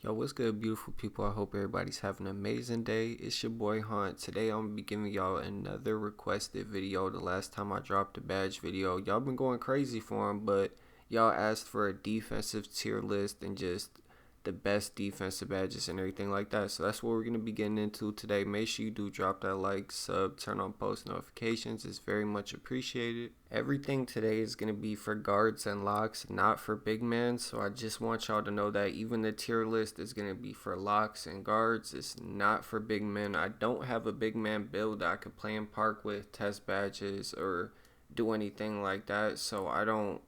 Yo, what's good, beautiful people? I hope everybody's having an amazing day. It's your boy Hunt. Today I'm gonna be giving y'all another requested video. The last time I dropped a badge video, y'all been going crazy for them, but y'all asked for a defensive tier list and just the best defensive badges and everything like that. So that's what we're gonna be getting into today. Make sure you do drop that like, sub, turn on post notifications. It's very much appreciated. Everything today is going to be for guards and locks, not for big men. So I just want y'all to know that even the tier list is going to be for locks and guards. It's not for big men. I don't have a big man build that I could play in park with, test badges, or do anything like that. So I don't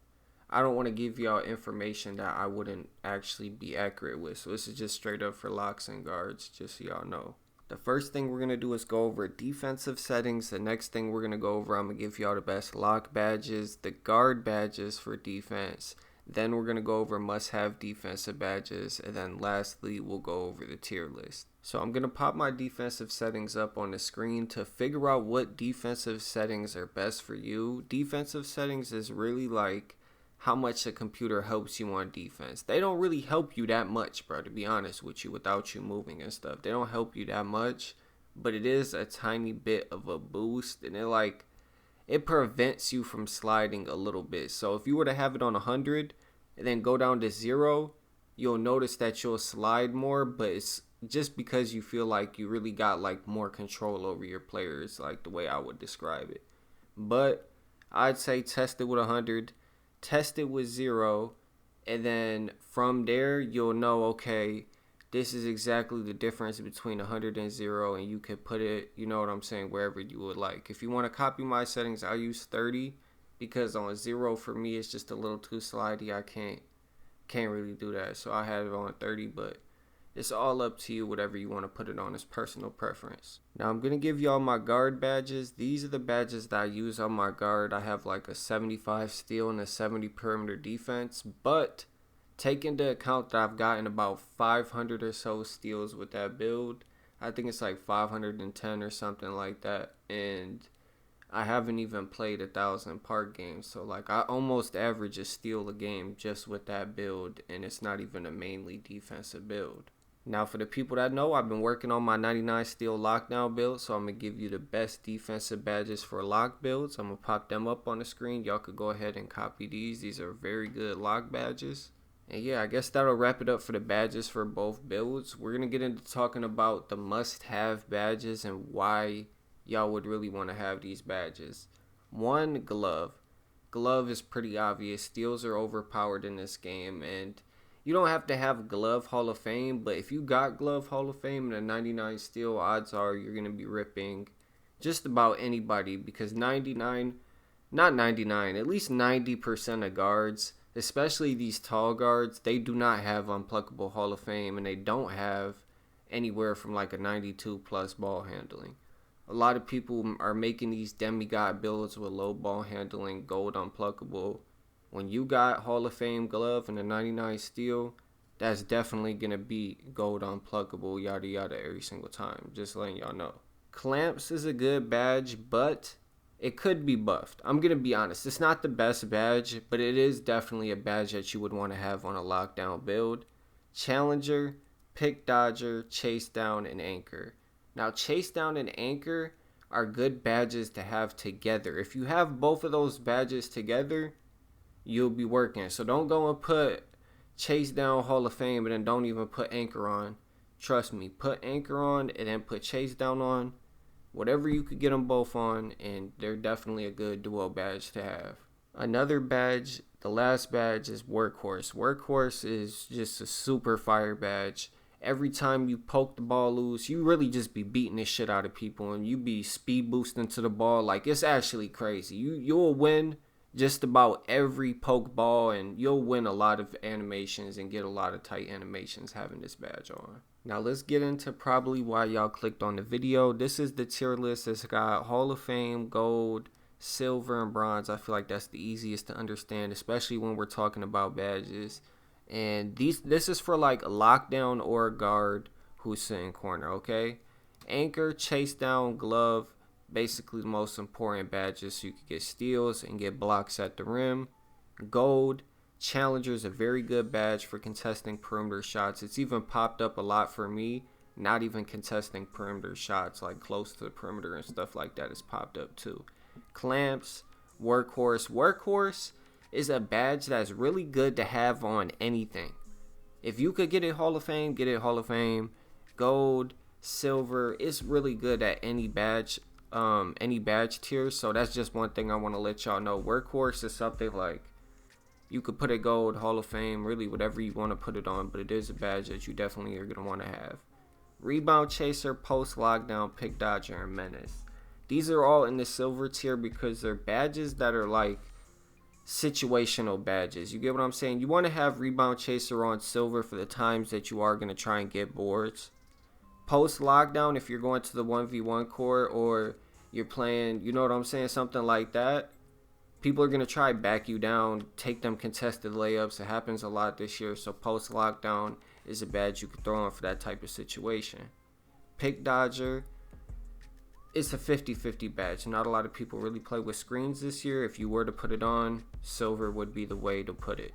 want to give y'all information that I wouldn't actually be accurate with. So this is just straight up for locks and guards, just so y'all know. The first thing we're going to do is go over defensive settings. The next thing we're going to go over, I'm going to give y'all the best lock badges, the guard badges for defense. Then we're going to go over must-have defensive badges. And then lastly, we'll go over the tier list. So I'm going to pop my defensive settings up on the screen to figure out what defensive settings are best for you. Defensive settings is really like how much the computer helps you on defense. They don't really help you that much, bro, to be honest with you, without you moving and stuff. They don't help you that much, but it is a tiny bit of a boost, and it prevents you from sliding a little bit. So if you were to have it on 100 and then go down to 0, you'll notice that you'll slide more, but it's just because you feel like you really got like more control over your players, like the way I would describe it. But I'd say test it with 100, test it with 0, and then from there you'll know, okay, this is exactly the difference between 100 and 0, and you can put it, you know what I'm saying, wherever you would like. If you want to copy my settings, I'll use 30, because on 0 for me it's just a little too slidey. I can't really do that, so I have it on 30, but it's all up to you, whatever you want to put it on. It's personal preference. Now I'm going to give y'all my guard badges. These are the badges that I use on my guard. I have like a 75 steal and a 70 perimeter defense. But take into account that I've gotten about 500 or so steals with that build. I think it's like 510 or something like that. And I haven't even played 1,000 park games. So like I almost average a steal a game just with that build. And it's not even a mainly defensive build. Now, for the people that know, I've been working on my 99 steel lockdown build, so I'm going to give you the best defensive badges for lock builds. I'm going to pop them up on the screen. Y'all could go ahead and copy these. These are very good lock badges. And yeah, I guess that'll wrap it up for the badges for both builds. We're going to get into talking about the must-have badges and why y'all would really want to have these badges. One, glove. Glove is pretty obvious. Steals are overpowered in this game, and you don't have to have Glove Hall of Fame, but if you got Glove Hall of Fame and a 99 steal, odds are you're going to be ripping just about anybody, because 99, not 99, at least 90% of guards, especially these tall guards, they do not have unpluckable Hall of Fame, and they don't have anywhere from like a 92 plus ball handling. A lot of people are making these demigod builds with low ball handling, gold unpluckable. When you got Hall of Fame glove and a 99 steel, that's definitely going to be gold unpluckable, yada yada, every single time. Just letting y'all know. Clamps is a good badge, but it could be buffed. I'm going to be honest. It's not the best badge, but it is definitely a badge that you would want to have on a lockdown build. Challenger, Pick Dodger, Chase Down, and Anchor. Now, Chase Down and Anchor are good badges to have together. If you have both of those badges together, you'll be working. So don't go and put Chase Down Hall of Fame and then don't even put Anchor on. Trust me, put Anchor on and then put Chase Down on. Whatever you could get them both on, and they're definitely a good duo badge to have. Another badge, the last badge, is Workhorse. Workhorse is just a super fire badge. Every time you poke the ball loose, you really just be beating the shit out of people, and you be speed boosting to the ball. Like, it's actually crazy. You'll win just about every poke ball, and you'll win a lot of animations and get a lot of tight animations having this badge on. Now let's get into probably why y'all clicked on the video. This is the tier list. It's got Hall of Fame, gold, silver, and bronze. I feel like that's the easiest to understand, especially when we're talking about badges. And this is for like lockdown or guard who's sitting corner, okay? Anchor, Chase Down, glove, basically the most important badges, so you could get steals and get blocks at the rim. Gold, Challenger is a very good badge for contesting perimeter shots. It's even popped up a lot for me, not even contesting perimeter shots, like close to the perimeter and stuff like that. It's popped up too. Clamps, Workhorse. Workhorse is a badge that's really good to have on anything. If you could get it Hall of Fame, get it Hall of Fame. Gold, silver, it's really good at any badge tier. So that's just one thing I want to let y'all know. Workhorse is something like you could put it gold, Hall of Fame, really whatever you want to put it on, but it is a badge that you definitely are going to want to have. Rebound Chaser, Post Lockdown, Pick Dodger, and Menace. These are all in the silver tier because they're badges that are like situational badges. You get what I'm saying? You want to have Rebound Chaser on silver for the times that you are going to try and get boards. Post Lockdown, if you're going to the 1v1 court or you're playing, you know what I'm saying, something like that. People are going to try back you down, take them contested layups. It happens a lot this year. So Post Lockdown is a badge you could throw on for that type of situation. Pick Dodger, it's a 50-50 badge. Not a lot of people really play with screens this year. If you were to put it on, silver would be the way to put it.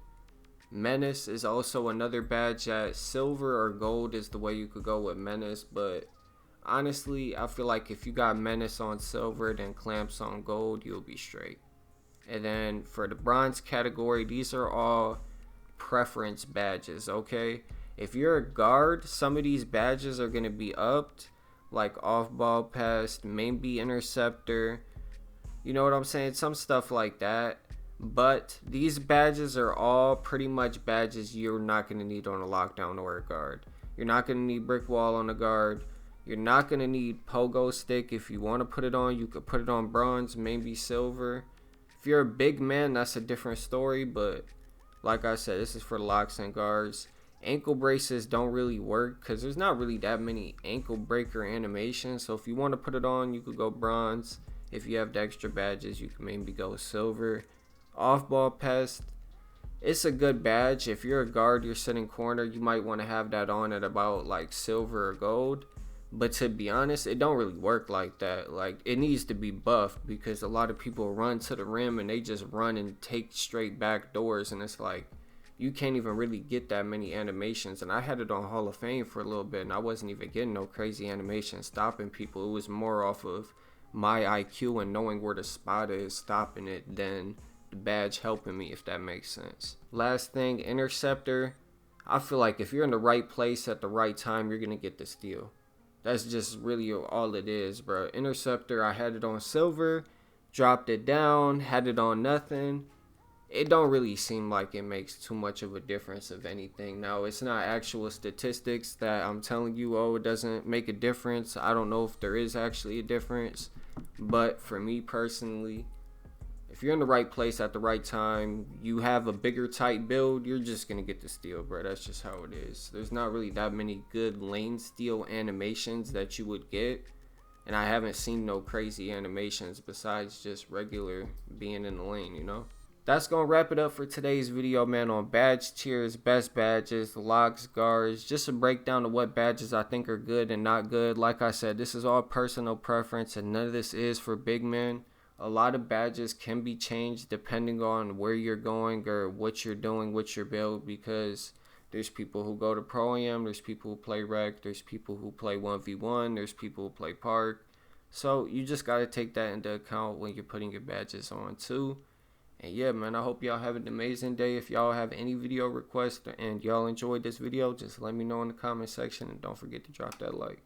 Menace is also another badge that silver or gold is the way you could go with Menace. But honestly, I feel like if you got Menace on silver, then Clamps on gold, you'll be straight. And then for the bronze category, these are all preference badges, okay? If you're a guard, some of these badges are going to be upped, like off-ball pass, maybe interceptor, you know what I'm saying? Some stuff like that. But these badges are all pretty much badges you're not going to need on a lockdown or a guard. You're not going to need brick wall on a guard. You're not going to need pogo stick. If you want to put it on, you could put it on bronze, maybe silver. If you're a big man, that's a different story, but like I said, this is for locks and guards. Ankle braces don't really work because there's not really that many ankle breaker animations. So if you want to put it on, you could go bronze. If you have the extra badges, you can maybe go silver. Off-ball pest, it's a good badge. If you're a guard, you're sitting corner, you might want to have that on at about like silver or gold. But to be honest, it don't really work like that. Like, it needs to be buffed because a lot of people run to the rim and they just run and take straight back doors. And it's like, you can't even really get that many animations. And I had it on Hall of Fame for a little bit and I wasn't even getting no crazy animations stopping people. It was more off of my IQ and knowing where the spot is stopping it than the badge helping me, if that makes sense. Last thing, interceptor. I feel like if you're in the right place at the right time, you're going to get the steal. That's just really all it is, bro. Interceptor, I had it on silver, dropped it down, had it on nothing. It don't really seem like it makes too much of a difference of anything. Now, it's not actual statistics that I'm telling you, oh, it doesn't make a difference. I don't know if there is actually a difference. But for me personally, if you're in the right place at the right time, you have a bigger tight build, you're just going to get the steal, bro. That's just how it is. There's not really that many good lane steal animations that you would get. And I haven't seen no crazy animations besides just regular being in the lane, you know? That's going to wrap it up for today's video, man, on badge tiers, best badges, locks, guards. Just a breakdown of what badges I think are good and not good. Like I said, this is all personal preference and none of this is for big men. A lot of badges can be changed depending on where you're going or what you're doing with your build because there's people who go to Pro-Am, there's people who play Rec, there's people who play 1v1, there's people who play Park. So you just got to take that into account when you're putting your badges on too. And yeah, man, I hope y'all have an amazing day. If y'all have any video requests and y'all enjoyed this video, just let me know in the comment section and don't forget to drop that like.